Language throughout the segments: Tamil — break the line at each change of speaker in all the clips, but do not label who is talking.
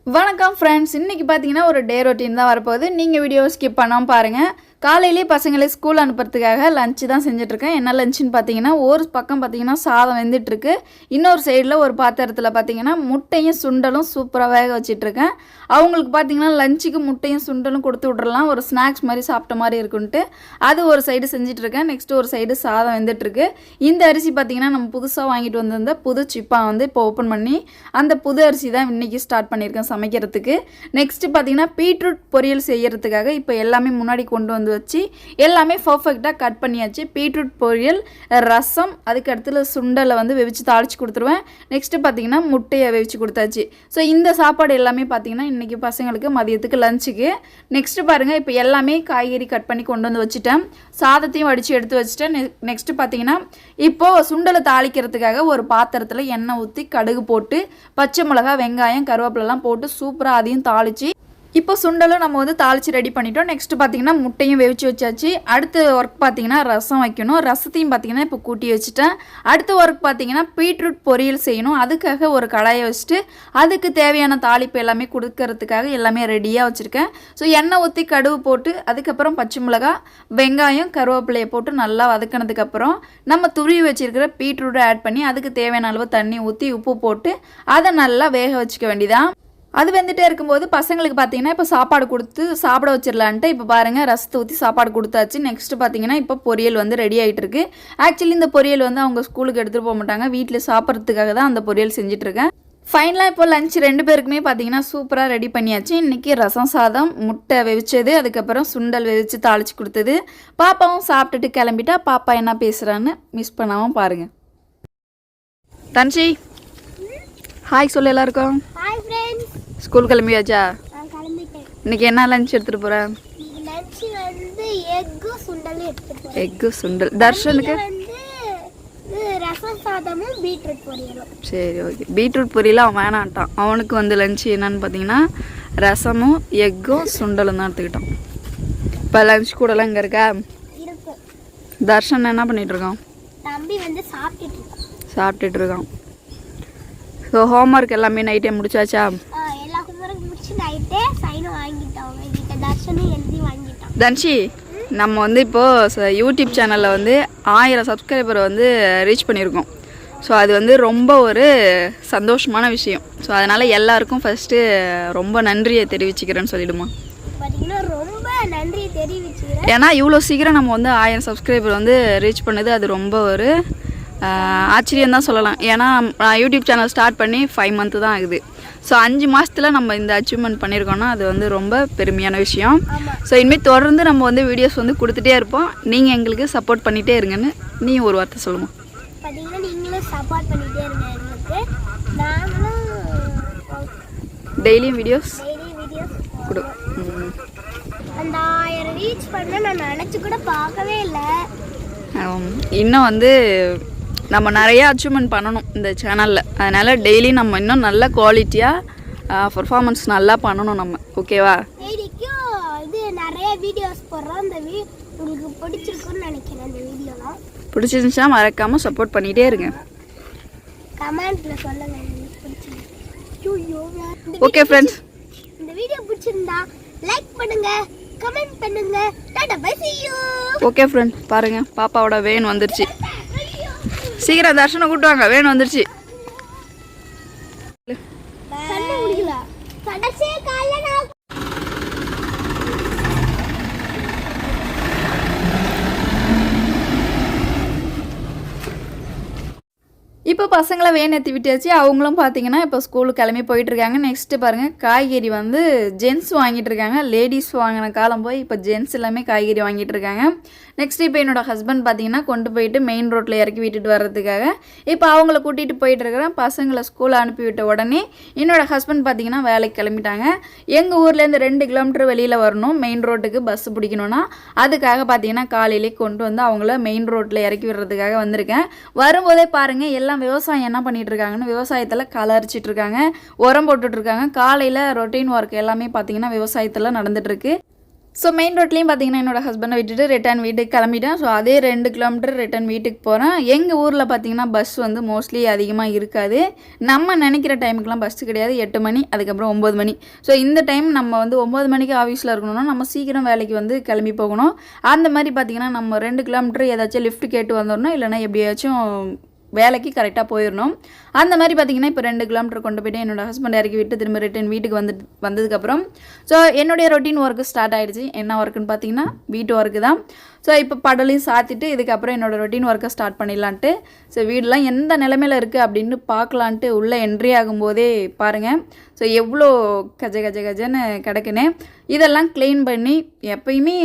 வணக்கம் ஃப்ரெண்ட்ஸ். இன்றைக்கி பார்த்தீங்கன்னா ஒரு டே ரொட்டீன் தான் வரப்போகுது. நீங்கள் வீடியோ ஸ்கிப் பண்ணாமல் பாருங்கள். காலையிலேயே பசங்களை ஸ்கூல் அனுப்புறதுக்காக லஞ்சு தான் செஞ்சிட்ருக்கேன். என்ன லஞ்சுன்னு பார்த்தீங்கன்னா, ஒரு பக்கம் பார்த்தீங்கன்னா சாதம் வெந்துட்டுருக்கு, இன்னொரு சைடில் ஒரு பாத்திரத்தில் பார்த்தீங்கன்னா முட்டையும் சுண்டலும் சூப்பராக வேக வச்சிட்ருக்கேன். அவங்களுக்கு பார்த்தீங்கன்னா லஞ்சுக்கு முட்டையும் சுண்டலும் கொடுத்து விட்றலாம், ஒரு ஸ்நாக்ஸ் மாதிரி சாப்பிட்ட மாதிரி இருக்குன்ட்டு அது ஒரு சைடு செஞ்சிட்ருக்கேன். நெக்ஸ்ட்டு ஒரு சைடு சாதம் வெந்துட்டுருக்கு. இந்த அரிசி பார்த்தீங்கன்னா நம்ம புதுசாக வாங்கிட்டு வந்திருந்த புது சிப்பாக வந்து இப்போ ஓப்பன் பண்ணி அந்த புது அரிசி தான் இன்றைக்கி ஸ்டார்ட் பண்ணியிருக்கேன் சமைக்கிறதுக்கு. நெக்ஸ்ட்டு பார்த்தீங்கன்னா பீட்ரூட் பொரியல் செய்கிறதுக்காக இப்போ எல்லாமே முன்னாடி கொண்டு வந்து வச்சு எல்லாமே பர்ஃபெக்டாக கட் பண்ணியாச்சு. பீட்ரூட் பொரியல், ரசம், அதுக்கு அடுத்துல சுண்டலை வந்து வெவிச்சு தாளித்து கொடுத்துருவேன். நெக்ஸ்ட்டு பார்த்தீங்கன்னா முட்டையை வெவிச்சு கொடுத்தாச்சு. ஸோ இந்த சாப்பாடு எல்லாமே பார்த்தீங்கன்னா இன்றைக்கி பசங்களுக்கு மதியத்துக்கு லஞ்சுக்கு. நெக்ஸ்ட்டு பாருங்கள், இப்போ எல்லாமே காய்கறி கட் பண்ணி கொண்டு வந்து வச்சுட்டேன். சாதத்தையும் வடித்து எடுத்து வச்சுட்டேன். நெக்ஸ்ட்டு பார்த்தீங்கன்னா இப்போது சுண்டலை தாளிக்கிறதுக்காக ஒரு பாத்திரத்தில் எண்ணெய் ஊற்றி கடுகு போட்டு பச்சை மிளகா, வெங்காயம், கருவேப்பிலெல்லாம் போட்டு சூப்பராக அதையும் தாளித்து இப்போ சுண்டலும் நம்ம வந்து தாளித்து ரெடி பண்ணிட்டோம். நெக்ஸ்ட்டு பார்த்தீங்கன்னா முட்டையும் வெவிச்சு வச்சாச்சு. அடுத்த ஒர்க் பார்த்தீங்கன்னா ரசம் வைக்கணும். ரசத்தையும் பார்த்தீங்கன்னா இப்போ கூட்டி வச்சுட்டேன். அடுத்த ஒர்க் பார்த்தீங்கன்னா பீட்ரூட் பொரியல் செய்யணும். அதுக்காக ஒரு கடாயை வச்சுட்டு அதுக்கு தேவையான தாளிப்பு எல்லாமே கொடுக்கறதுக்காக எல்லாமே ரெடியாக வச்சுருக்கேன். ஸோ எண்ணெய் ஊற்றி கடுகு போட்டு அதுக்கப்புறம் பச்சை மிளகா, வெங்காயம், கருவேப்பிலையை போட்டு நல்லா வதக்கினதுக்கப்புறம் நம்ம துருவி வச்சுருக்கிற பீட்ரூட்டை ஆட் பண்ணி அதுக்கு தேவையான அளவு தண்ணி ஊற்றி உப்பு போட்டு அதை நல்லா வேக வச்சுக்க வேண்டியதான். அது வந்துட்டே இருக்கும்போது பசங்களுக்கு பார்த்தீங்கன்னா இப்போ சாப்பாடு கொடுத்து சாப்பிட வச்சிடலான்ட்டு இப்போ பாருங்கள் ரசத்தை ஊற்றி சாப்பாடு கொடுத்தாச்சு. நெக்ஸ்ட்டு பார்த்தீங்கன்னா இப்போ பொரியல் வந்து ரெடி ஆகிட்டு இருக்கு. ஆக்சுவலி இந்த பொரியல் வந்து அவங்க ஸ்கூலுக்கு எடுத்துகிட்டு போக மாட்டாங்க, வீட்டில் சாப்பிட்றதுக்காக தான் அந்த பொரியல் செஞ்சிட்ருக்கேன். ஃபைனலாக இப்போ லஞ்ச் 2 பேருக்குமே பார்த்தீங்கன்னா சூப்பராக ரெடி பண்ணியாச்சு. இன்றைக்கி ரசம் சாதம், முட்டை வெவிச்சது, அதுக்கப்புறம் சுண்டல் வெவிச்சு தாளித்து கொடுத்தது. பாப்பாவும் சாப்பிட்டுட்டு கிளம்பிட்டா. பாப்பா என்ன பேசுகிறான்னு மிஸ் பண்ணாமல் பாருங்கள். தன்ஷி ஹாய் சொல்லு எல்லாருக்கும். ஸ்கூல் கிளம்பியாச்சா? இன்னைக்கு என்ன லஞ்ச் எடுத்துட்டு போறேன்? எக்கு சுண்டல். தர்ஷனுக்கு
ரசம் சாதமும் பீட்ரூட் பொரியலும்.
சரி, ஓகே. பீட்ரூட் பொரியலும் அவன் வேணான்ட்டான். அவனுக்கு வந்து லஞ்ச் என்னன்னு பார்த்தீங்கன்னா ரசமும் எக்கும் சுண்டலும் தான் எடுத்துக்கிட்டான். இப்போ லஞ்ச் கூடலாம் இங்கே இருக்கா? தர்ஷன் என்ன பண்ணிட்டு இருக்கான்?
தம்பி வந்து
சாப்பிட்டுட்டு இருக்கான். ஸோ ஹோம்ஒர்க் எல்லாமே நைட்டே முடிச்சாச்சா?
எல்லா ஹோம்ஒர்க் முடிச்சு நைட்டே சைனும் வாங்கிட்டோம். வீட்டை தர்ஷனும் எழுதி வாங்கிட்டோம்.
தன்ஷி, நம்ம வந்து இப்போது யூடியூப் சேனலில் வந்து 1000 சப்ஸ்கிரைபரை வந்து ரீச் பண்ணியிருக்கோம். ஸோ அது வந்து ரொம்ப ஒரு சந்தோஷமான விஷயம். ஸோ அதனால் எல்லாருக்கும் ஃபஸ்ட்டு ரொம்ப நன்றியை தெரிவிச்சுக்கிறேன்னு சொல்லிவிடுமா?
பார்த்தீங்கன்னா ரொம்ப நன்றியை தெரிவிச்சுக்கிறேன்.
ஏன்னா இவ்வளோ சீக்கிரம் நம்ம வந்து 1000 சப்ஸ்கிரைபர் வந்து ரீச் பண்ணது அது ரொம்ப ஒரு ஆச்சரியம் தான் சொல்லலாம். ஏன்னா நான் யூடியூப் சேனல் ஸ்டார்ட் பண்ணி 5 மந்த்து தான் ஆகுது. ஸோ 5 மாதத்தில் நம்ம இந்த அச்சீவ்மெண்ட் பண்ணியிருக்கோன்னா அது வந்து ரொம்ப பெருமையான விஷயம். ஸோ இனிமேல் தொடர்ந்து நம்ம வந்து வீடியோஸ் வந்து கொடுத்துட்டே இருப்போம். நீங்கள் எங்களுக்கு சப்போர்ட் பண்ணிகிட்டே இருங்கன்னு நீ ஒரு வார்த்தை சொல்லுமா?
பார்த்தீங்கன்னா நீங்களும் சப்போர்ட் பண்ணிகிட்டே இருங்க எங்களுக்கு. நாங்களும்
டெய்லியும் வீடியோஸ் கொடு.
அந்த 1000 ரீச் பண்ண நான் நினச்சி கூட பார்க்கவே இல்லை.
இன்னும் வந்து நம்ம நிறைய அச்சீவ்மெண்ட் பண்ணணும் இந்த சேனலில். அதனால் டெய்லி நம்ம இன்னும் நல்ல குவாலிட்டியாக பர்ஃபார்மன்ஸ் நல்லா பண்ணணும் நம்ம. ஓகேவா?
டெய்லிக்கும் இது நிறைய வீடியோஸ் போடுறோம். இந்த உங்களுக்கு பிடிச்சிருக்குன்னு நினைக்கிறேன். இந்த வீடியோலாம்
பிடிச்சிருந்துச்சா மறக்காமல் சப்போர்ட் பண்ணிகிட்டே இருங்க.
கமெண்ட்டில் சொல்லுங்கள்.
ஓகே ஃப்ரெண்ட்ஸ்,
இந்த வீடியோ பிடிச்சிருந்தா லைக் பண்ணுங்க, கமெண்ட் பண்ணுங்க. Tata bye, see you.
Okay friend, பாருங்க பாப்பாவோட வேன் வந்துருச்சு. சீக்கிரம் தர்ஷனை கூப்பிட்டு வாங்க, வேன் வந்துருச்சு. இப்போ பசங்களை வேன் ஏற்றி விட்டாச்சு. அவங்களும் பார்த்தீங்கன்னா இப்போ ஸ்கூலுக்கு கிளம்பி போயிட்டுருக்காங்க. நெக்ஸ்ட்டு பாருங்கள், காய்கறி வந்து ஜென்ஸ் வாங்கிட்டு இருக்காங்க. லேடிஸ் வாங்கின காலம் போய் இப்போ ஜென்ஸ் எல்லாமே காய்கறி வாங்கிட்டு இருக்காங்க. நெக்ஸ்ட் இப்போ என்னோடய ஹஸ்பண்ட் பார்த்தீங்கன்னா கொண்டு போயிட்டு மெயின் ரோட்டில் இறக்கி விட்டுட்டு வர்றதுக்காக இப்போ அவங்கள கூட்டிகிட்டு போயிட்டுருக்கிறேன். பசங்களை ஸ்கூல் அனுப்பிவிட்ட உடனே என்னோடய ஹஸ்பண்ட் பார்த்தீங்கன்னா வேலைக்கு கிளம்பிட்டாங்க. எங்கள் ஊர்லேருந்து 2 கிலோமீட்டர் வெளியில் வரணும், மெயின் ரோட்டுக்கு பஸ் பிடிக்கணும்னா. அதுக்காக பார்த்தீங்கன்னா காலையிலே கொண்டு வந்து அவங்கள மெயின் ரோட்டில் இறக்கி விடுறதுக்காக வந்திருக்கேன். வரும்போதே பாருங்கள் எல்லாம் விவசாயம் என்ன பண்ணிகிட்டு இருக்காங்கன்னு விவசாயத்தில் களை அரிச்சிட்டு இருக்காங்க, உரம் போட்டுட்ருக்காங்க. காலையில் ரொட்டீன் ஒர்க் எல்லாமே பார்த்தீங்கன்னா விவசாயத்தில் நடந்துகிட்ருக்கு. ஸோ மெயின் ரோட்லேயும் பார்த்தீங்கன்னா என்னோடய ஹஸ்பண்டை விட்டுட்டு ரிட்டர்ன் வீட்டுக்கு கிளம்பிட்டேன். ஸோ அதே 2 கிலோமீட்டர் ரிட்டர்ன் வீட்டுக்கு போகிறேன். எங்கள் ஊரில் பார்த்தீங்கன்னா பஸ் வந்து மோஸ்ட்லி அதிகமாக இருக்காது. நம்ம நினைக்கிற டைமுக்குலாம் பஸ்ஸு கிடையாது. 8 மணி அதுக்கப்புறம் 9 மணி. ஸோ இந்த டைம் நம்ம வந்து 9 மணிக்கு ஆஃபீஸில் இருக்கணும்னா நம்ம சீக்கிரம் வேலைக்கு வந்து கிளம்பி போகணும். அந்த மாதிரி பார்த்தீங்கன்னா நம்ம 2 கிலோமீட்டர் ஏதாச்சும் லிஃப்ட் கேட்டு வந்துடணும், இல்லைனா எப்படியாச்சும் வேலைக்கு கரெக்டாக போயிடணும். அந்த மாதிரி பார்த்திங்கன்னா இப்போ 2 கிலோமீட்டர் கொண்டு போய்ட்டு என்னோடய ஹஸ்பண்ட் இறக்கி விட்டு திரும்ப ரிட்டன் வீட்டுக்கு வந்ததுக்கப்புறம் ஸோ என்னுடைய ரொட்டீன் ஒர்க்கு ஸ்டார்ட் ஆகிடுச்சு. என்ன ஒர்க்குன்னு பார்த்தீங்கன்னா வீட்டு ஒர்க்கு தான். ஸோ இப்போ படலையும் சாத்திட்டு இதுக்கப்புறம் என்னோடய ரொட்டீன் ஒர்க்கை ஸ்டார்ட் பண்ணிடலான்ட்டு ஸோ வீடெலாம் எந்த நிலமையில் இருக்குது அப்படின்னு பார்க்கலான்ட்டு உள்ளே என்ட்ரி ஆகும்போதே பாருங்கள் ஸோ எவ்வளோ கஜன்னு கிடக்குன்னு. இதெல்லாம் க்ளீன் பண்ணி எப்பயுமே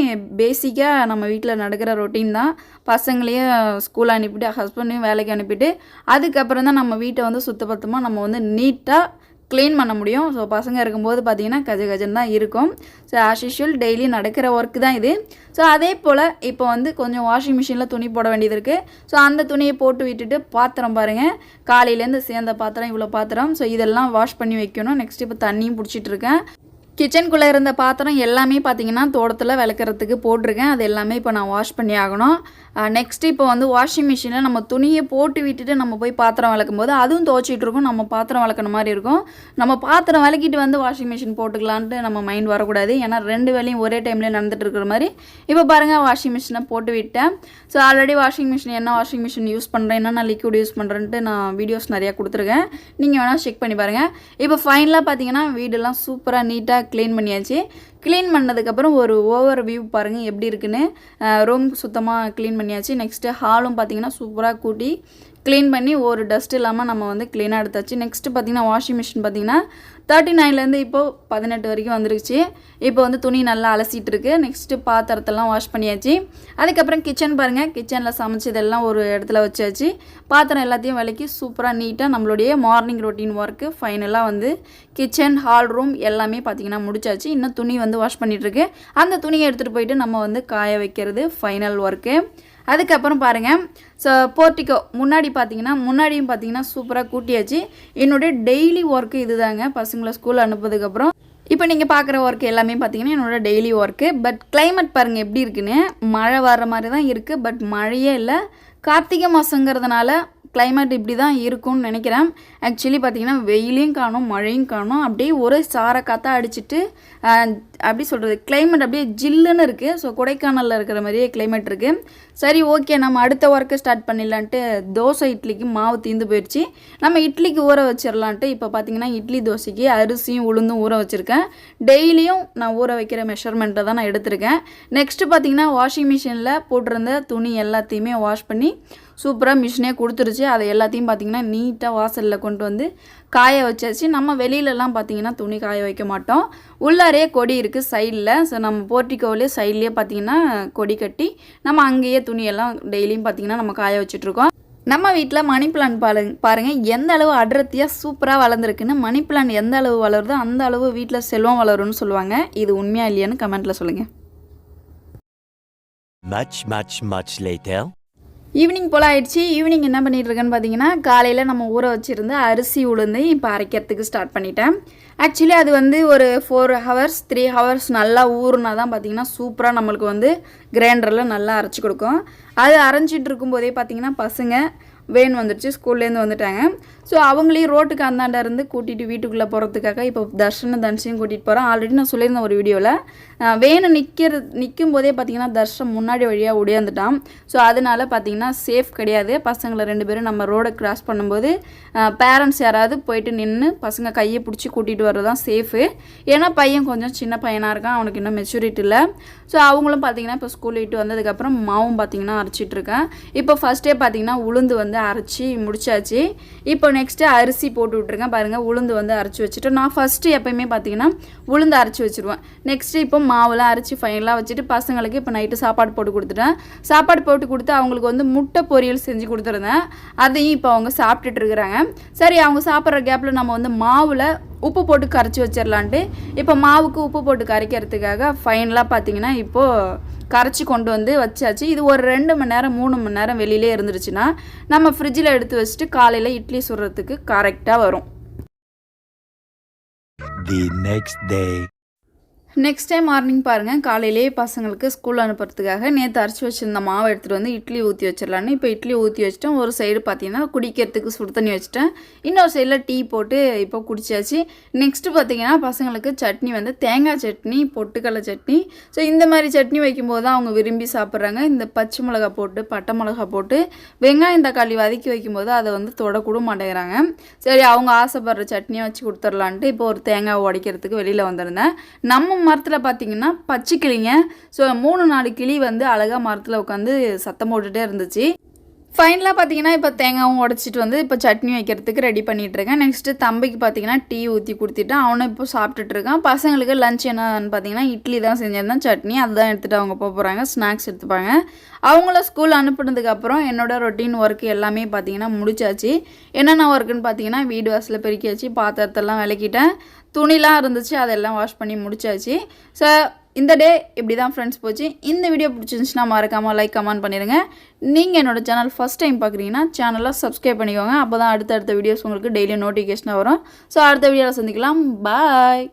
பேசிக்காக நம்ம வீட்டில் நடக்கிற ரொட்டீன் தான். பசங்களையும் ஸ்கூல் அனுப்பிட்டு ஹஸ்பண்டையும் வேலைக்கு அனுப்பிட்டு அதுக்கப்புறம் தான் நம்ம வீட்டை வந்து சுத்தபத்தமாக நம்ம வந்து நீட்டாக க்ளீன் பண்ண முடியும். ஸோ பசங்க இருக்கும்போது பார்த்திங்கன்னா கஜன்னு தான் இருக்கும். ஸோ ஆஸ் யூஷுவல் டெய்லி நடக்கிற ஒர்க்கு தான் இது. ஸோ அதே போல் இப்போ வந்து கொஞ்சம் வாஷிங் மிஷினில் துணி போட வேண்டியது இருக்குது. ஸோ அந்த துணியை போட்டு விட்டுட்டு பாத்திரம் பாருங்கள், காலையிலேருந்து சேர்ந்த பாத்திரம் இவ்வளோ பாத்திரம். ஸோ இதெல்லாம் வாஷ் பண்ணி வைக்கணும். நெக்ஸ்ட் இப்போ தண்ணியும் பிடிச்சிட்ருக்கேன். கிச்சனுக்குள்ளே இருந்த பாத்திரம் எல்லாமே பார்த்திங்கன்னா தோட்டத்தில் விளக்குறதுக்கு போட்டிருக்கேன். அது எல்லாமே இப்போ நான் வாஷ் பண்ணி ஆகணும். நெக்ஸ்ட்டு இப்போ வந்து வாஷிங் மிஷினில் நம்ம துணியை போட்டு விட்டுட்டு நம்ம போய் பாத்திரம் விளக்கும் போது அதுவும் துவச்சிட்டு இருக்கும். நம்ம பாத்திரம் விளக்குன மாதிரி இருக்கும். நம்ம பாத்திரம் விளக்கிட்டு வந்து வாஷிங் மிஷின் போட்டுக்கலான்ட்டு நம்ம மைண்ட் வரக்கூடாது. ஏன்னா 2 வேலையும் ஒரே டைம்லேயே நடந்துட்டு இருக்கிற மாதிரி. இப்போ பாருங்கள் வாஷிங் மிஷினை போட்டு விட்டேன். ஸோ ஆல்ரெடி வாஷிங் மிஷின் என்ன வாஷிங் மிஷின் யூஸ் பண்ணுறேன், என்னென்ன லிக்விட் யூஸ் பண்ணுறேன்ட்டு நான் வீடியோஸ் நிறையா கொடுத்துருக்கேன். நீங்கள் வேணால் செக் பண்ணி பாருங்கள். இப்போ ஃபைனலாக பார்த்தீங்கன்னா வீடெல்லாம் சூப்பராக நீட்டாக க்ளீன் பண்ணியாச்சு. க்ளீன் பண்ணதுக்கப்புறம் ஒரு ஓவர் வியூ பாருங்கள் எப்படி இருக்குன்னு. ரூம் சுத்தமாக க்ளீன் பண்ணியாச்சு. நெக்ஸ்ட்டு ஹாலும் பார்த்திங்கன்னா சூப்பராக கூட்டி க்ளீன் பண்ணி ஒரு டஸ்ட் இல்லாமல் நம்ம வந்து க்ளீனாக எடுத்தாச்சு. நெக்ஸ்ட்டு பார்த்திங்கன்னா வாஷிங் மிஷின் பார்த்திங்கன்னா 39லேருந்து இப்போது 18 வரைக்கும் வந்துருச்சு. இப்போ வந்து துணி நல்லா அலசிட்டு இருக்கு. நெக்ஸ்ட்டு பாத்திரத்தெல்லாம் வாஷ் பண்ணியாச்சு. அதுக்கப்புறம் கிச்சன் பாருங்கள், கிச்சனில் சமைச்சதெல்லாம் ஒரு இடத்துல வச்சாச்சு. பாத்திரம் எல்லாத்தையும் விலக்கி சூப்பராக நீட்டாக நம்மளுடைய மார்னிங் ரொட்டீன் ஒர்க்கு ஃபைனலாக வந்து கிச்சன் ஹால் ரூம் எல்லாமே பார்த்திங்கன்னா முடிச்சாச்சு. இன்னும் துணி வந்து வாஷ் பண்ணிகிட்ருக்கு. அந்த துணியை எடுத்துகிட்டு போயிட்டு நம்ம வந்து காய வைக்கிறது ஃபைனல் ஒர்க்கு. அதுக்கப்புறம் பாருங்கள் ஸோ போர்ட்டிக்கோ முன்னாடியும் பார்த்தீங்கன்னா சூப்பராக கூட்டியாச்சு. என்னுடைய டெய்லி ஒர்க்கு இது தாங்க. பசங்களை ஸ்கூல் அனுப்புறதுக்கப்புறம் இப்போ நீங்கள் பார்க்குற ஒர்க் எல்லாமே பார்த்தீங்கன்னா என்னோட டெய்லி ஒர்க்கு. பட் கிளைமேட் பாருங்கள் எப்படி இருக்குன்னு. மழை வர்ற மாதிரி தான் இருக்குது, பட் மழையே இல்லை. கார்த்திகை மாதங்கிறதுனால கிளைமேட் இப்படி தான் இருக்கும்னு நினைக்கிறேன். ஆக்சுவலி பார்த்திங்கன்னா வெயிலையும் காணும் மழையும் காணும், அப்படியே ஒரு சார காற்றா அடிச்சுட்டு அப்படி சொல்கிறது கிளைமேட் அப்படியே ஜில்லுன்னு இருக்குது. ஸோ கொடைக்கானலில் இருக்கிற மாதிரியே கிளைமேட் இருக்குது. சரி ஓகே, நம்ம அடுத்த ஒர்க்கை ஸ்டார்ட் பண்ணிடலான்ட்டு தோசை இட்லிக்கு மாவு தீர்ந்து போயிடுச்சு. நம்ம இட்லிக்கு ஊற வச்சிடலான்ட்டு இப்போ பார்த்திங்கன்னா இட்லி தோசைக்கு அரிசியும் உளுந்தும் ஊற வச்சுருக்கேன். டெய்லியும் நான் ஊற வைக்கிற மெஷர்மெண்ட்டை தான் நான் எடுத்திருக்கேன். நெக்ஸ்ட்டு பார்த்திங்கன்னா வாஷிங் மிஷினில் போட்டிருந்த துணி எல்லாத்தையுமே வாஷ் பண்ணி சூப்பராக மிஷினே கொடுத்துருச்சு. அதை எல்லாத்தையும் பார்த்திங்கன்னா நீட்டாக வாசலில் கொண்டு வந்து காய வச்சாச்சு. நம்ம வெளியிலலாம் பார்த்திங்கன்னா துணி காய வைக்க மாட்டோம். உள்ளாரே கொடி இருக்குது சைடில். ஸோ நம்ம போர்ட்டிக்கோவிலே சைட்லேயே பார்த்திங்கன்னா கொடி கட்டி நம்ம அங்கேயே துணியெல்லாம் டெய்லியும் பார்த்திங்கன்னா நம்ம காய வச்சுட்ருக்கோம். நம்ம வீட்டில் மணி பிளான்ட் பாருங்கள் எந்த அளவு அடர்த்தியாக சூப்பராக வளர்ந்துருக்குன்னு. மணி பிளான்ட் எந்த அளவு வளருதோ அந்த அளவு வீட்டில் செல்வம் வளரும்னு சொல்லுவாங்க. இது உண்மையாக இல்லையான்னு கமெண்ட்டில் சொல்லுங்கள்.
Much later.
ஈவினிங் போல் ஆயிடுச்சு. ஈவினிங் என்ன பண்ணிகிட்ருக்கேன்னு பார்த்தீங்கன்னா காலையில் நம்ம ஊற வச்சுருந்து அரிசி உளுந்து இப்போ அரைக்கிறதுக்கு ஸ்டார்ட் பண்ணிட்டேன். ஆக்சுவலி அது வந்து ஒரு 4 ஹவர்ஸ் 3 ஹவர்ஸ் நல்லா ஊறுனா தான் பார்த்திங்கன்னா சூப்பராக நம்மளுக்கு வந்து கிரைண்டரில் நல்லா அரைச்சி கொடுக்கும். அது அரைஞ்சிட்டு இருக்கும்போதே பார்த்திங்கன்னா பசங்க வேன் வந்துடுச்சு, ஸ்கூல்லேருந்து வந்துட்டாங்க. ஸோ அவங்களையும் ரோட்டுக்கு அந்தாண்ட இருந்து கூட்டிகிட்டு வீட்டுக்குள்ளே போகிறதுக்காக இப்போ தர்ஷனையும் கூட்டிகிட்டு போகிறேன். ஆல்ரெடி நான் சொல்லியிருந்தேன் ஒரு வீடியோவில். வேனை நிற்கும் போதே பார்த்திங்கன்னா தர்ஷன் முன்னாடி வழியாக ஒடியாந்துட்டான். ஸோ அதனால் பார்த்திங்கன்னா சேஃப் கிடையாது. பசங்களை 2 பேரும் நம்ம ரோடை கிராஸ் பண்ணும்போது பேரண்ட்ஸ் யாராவது போயிட்டு நின்று பசங்க கையை பிடிச்சி கூட்டிகிட்டு வர்றது தான் சேஃபு. ஏன்னா பையன் கொஞ்சம் சின்ன பையனாக இருக்கான், அவனுக்கு இன்னும் மெச்சூரிட்டி இல்லை. ஸோ அவங்களும் பார்த்திங்கன்னா இப்போ ஸ்கூல் விட்டு வந்ததுக்கப்புறம் மாவும் பார்த்திங்கன்னா அரைச்சிட்ருக்கேன். இப்போ ஃபஸ்ட்டே பார்த்திங்கன்னா உளுந்து வந்து அரைச்சி முடிச்சாச்சு. இப்போ நெக்ஸ்ட்டு அரிசி போட்டு விட்ருக்கேன். பாருங்கள் உளுந்து வந்து அரைச்சி வச்சுட்டு நான் ஃபஸ்ட்டு எப்போயுமே பார்த்திங்கன்னா உளுந்து அரைச்சி வச்சுருவேன். நெக்ஸ்ட்டு இப்போ மாவுலாம் அரைச்சி ஃபைனலாக வச்சுட்டு பசங்களுக்கு இப்போ நைட்டு சாப்பாடு போட்டு கொடுத்துட்டேன். சாப்பாடு போட்டு கொடுத்து அவங்களுக்கு வந்து முட்டை பொரியல் செஞ்சு கொடுத்துருந்தேன். அதையும் இப்போ அவங்க சாப்பிட்டுட்டு இருக்கிறாங்க. சரி அவங்க சாப்பிட்ற கேப்பில் நம்ம வந்து மாவில் உப்பு போட்டு கரைச்சி வச்சிடலான்ட்டு இப்போ மாவுக்கு உப்பு போட்டு கரைக்கிறதுக்காக ஃபைனலாக பார்த்திங்கன்னா இப்போது கரைச்சி கொண்டு வந்து வச்சாச்சு. இது ஒரு 2 மணி நேரம் 3 மணி நேரம் வெளியிலே இருந்துருச்சுன்னா நம்ம ஃப்ரிட்ஜில் எடுத்து வச்சுட்டு காலையில் இட்லி சுடுறதுக்கு கரெக்டாக வரும்.
The next day.
Next time morning பாருங்கள், காலையிலேயே பசங்களுக்கு ஸ்கூல் அனுப்புறதுக்காக நேற்று அரைச்சி வச்சுருந்த மாவை எடுத்துகிட்டு வந்து இட்லி ஊற்றி வச்சிடலான்னு இப்போ இட்லி ஊற்றி வச்சிட்டேன். ஒரு சைடு பார்த்தீங்கன்னா குடிக்கிறதுக்கு சுடு தண்ணி வச்சுட்டேன், இன்னொரு சைடில் டீ போட்டு இப்போ குடிச்சாச்சு. நெக்ஸ்ட்டு பார்த்தீங்கன்னா பசங்களுக்கு சட்னி வந்து தேங்காய் சட்னி, பொட்டுக்கடலை சட்னி. ஸோ இந்த மாதிரி சட்னி வைக்கும்போது தான் அவங்க விரும்பி சாப்பிட்றாங்க. இந்த பச்சை மிளகா போட்டு பட்டை மிளகா போட்டு வெங்காயம் தக்காளி வதக்கி வைக்கும்போது அதை வந்து தொடக்கூட மாட்டேங்கிறாங்க. சரி, அவங்க ஆசைப்படுற சட்னியை வச்சு கொடுத்துர்லான்ட்டு இப்போ ஒரு தேங்காய் உடைக்கிறதுக்கு வெளியில் வந்திருந்தேன். நம்ம மரத்தில் பார்த்தீங்கன்னா பச்சை கிளிங்க. ஸோ 3-4 கிளி வந்து அழகாக மரத்தில் உட்காந்து சத்தம் போட்டுகிட்டே இருந்துச்சு. ஃபைனலாக பார்த்தீங்கன்னா இப்போ தேங்காயும் உடச்சிட்டு வந்து இப்போ சட்னி வைக்கிறதுக்கு ரெடி பண்ணிகிட்ருக்கேன். நெக்ஸ்ட்டு தம்பிக்கு பார்த்தீங்கன்னா டீ ஊற்றி கொடுத்துட்டு அவனும் இப்போ சாப்பிட்டுட்ருக்கான். பசங்களுக்கு லஞ்ச் என்னன்னு பார்த்தீங்கன்னா இட்லி தான் செஞ்சிருந்தேன், சட்னி அதுதான் எடுத்துகிட்டு அவங்க போகிறாங்க, ஸ்நாக்ஸ் எடுத்துப்பாங்க. அவங்கள ஸ்கூல் அனுப்புனதுக்கப்புறம் என்னோடய ரொட்டீன் ஒர்க் எல்லாமே பார்த்தீங்கன்னா முடிச்சாச்சு. என்னென்ன ஒர்க்குன்னு பார்த்தீங்கன்னா வீடு வாசலில் பெருக்கியாச்சு, பாத்திரத்தெல்லாம் விளக்கிட்டேன், துணிலாம் இருந்துச்சு அதெல்லாம் வாஷ் பண்ணி முடிச்சாச்சு. ஸோ இந்த டே இப்படி தான் ஃப்ரெண்ட்ஸ் போச்சு. இந்த வீடியோ பிடிச்சிருந்துச்சுன்னா மறக்காமல் லைக் கமெண்ட் பண்ணிடுங்க. நீங்கள் என்னோடய சேனல் ஃபஸ்ட் டைம் பார்க்குறீங்கன்னா சேனலை சப்ஸ்கிரைப் பண்ணிக்கோங்க. அப்போ தான் அடுத்தடுத்த வீடியோஸ் உங்களுக்கு டெய்லி நோட்டிஃபிகேஷனாக வரும். ஸோ அடுத்த வீடியோவில் சந்திக்கலாம். பாய்.